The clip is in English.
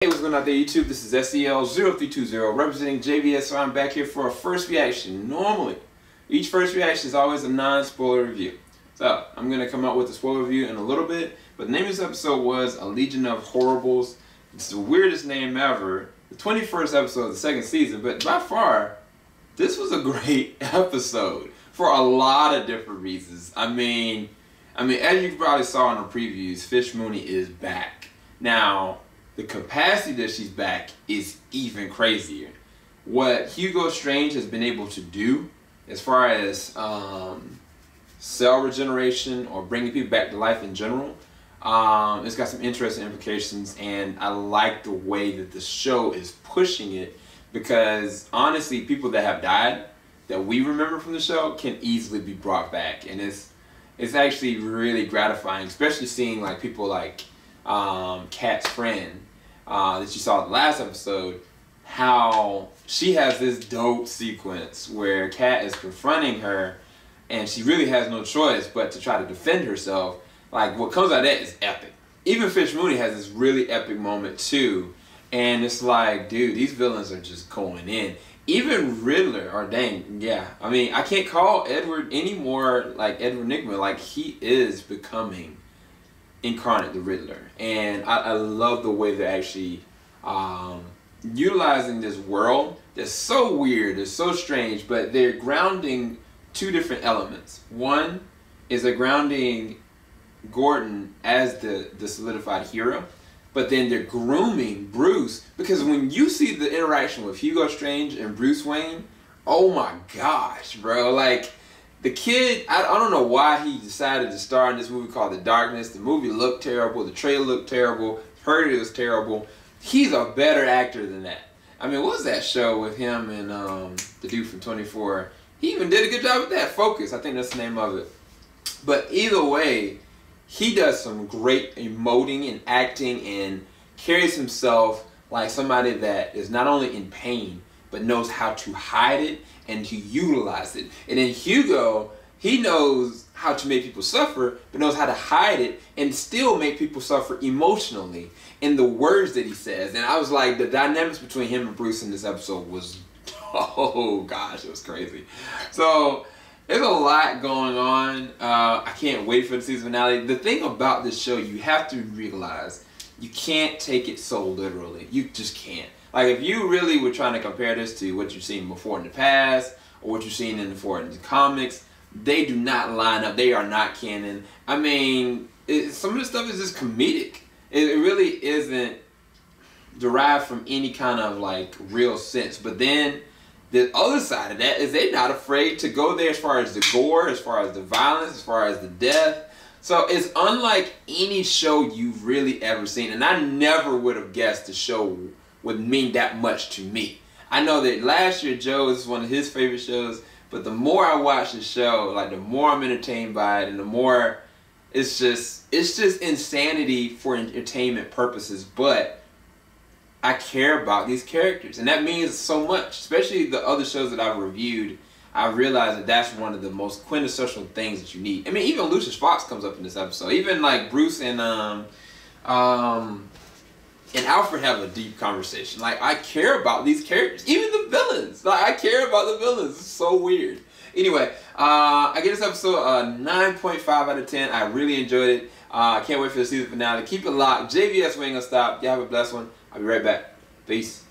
Hey, what's going on there, YouTube? This is SEL0320 representing JVS. So I'm back here for a first reaction. Normally, each first reaction is always a non-spoiler review. So I'm going to come out with a spoiler review in a little bit. But the name of this episode was A Legion of Horribles. It's the weirdest name ever. The 21st episode of the second season. But by far, this was a great episode for a lot of different reasons. I mean, as you probably saw in the previews, Fish Mooney is back. Now, the capacity that she's back is even crazier. What Hugo Strange has been able to do as far as cell regeneration or bringing people back to life in general, it's got some interesting implications, and I like the way that the show is pushing it, because honestly, people that have died that we remember from the show can easily be brought back, and it's actually really gratifying, especially seeing like people like Kat's friend that you saw in the last episode, how she has this dope sequence where Kat is confronting her and she really has no choice but to try to defend herself. Like, what comes out of that is epic. Even Fish Mooney has this really epic moment too, and it's like, dude, these villains are just going in. Even Riddler, or dang, yeah, I mean, I can't call Edward any more like Edward Nygma. Like, he is becoming incarnate the Riddler, and I love the way they're actually utilizing this world that's so weird, it's so strange, but they're grounding two different elements. One is they're grounding Gordon as the solidified hero, but then they're grooming Bruce, because when you see the interaction with Hugo Strange and Bruce Wayne, oh my gosh, bro, like, the kid, I don't know why he decided to star in this movie called The Darkness. The movie looked terrible. The trailer looked terrible. Heard it was terrible. He's a better actor than that. I mean, what was that show with him and the dude from 24? He even did a good job with that. Focus, I think that's the name of it. But either way, he does some great emoting and acting and carries himself like somebody that is not only in pain, but knows how to hide it and to utilize it. And then Hugo, he knows how to make people suffer, but knows how to hide it and still make people suffer emotionally in the words that he says. And I was like, the dynamics between him and Bruce in this episode was, oh gosh, it was crazy. So there's a lot going on. I can't wait for the season finale. The thing about this show, you have to realize, you can't take it so literally. You just can't. Like, if you really were trying to compare this to what you've seen before in the past, or what you've seen before in the comics, they do not line up. They are not canon. I mean, some of this stuff is just comedic. It really isn't derived from any kind of like real sense. But then the other side of that is they're not afraid to go there as far as the gore, as far as the violence, as far as the death. So it's unlike any show you've really ever seen. And I never would have guessed the show would mean that much to me. I know that last year Joe is one of his favorite shows, but the more I watch the show, like, the more I'm entertained by it, and the more it's just insanity for entertainment purposes. But I care about these characters, and that means so much. Especially the other shows that I've reviewed, I realized that that's one of the most quintessential things that you need. I mean, even Lucius Fox comes up in this episode. Even like Bruce and Alfred have a deep conversation. Like, I care about these characters, even the villains. Like, I care about the villains. It's so weird. Anyway, I give this episode a 9.5 out of 10. I really enjoyed it. I can't wait for the season finale. Keep it locked. JVS, we ain't gonna stop. Y'all have a blessed one. I'll be right back. Peace.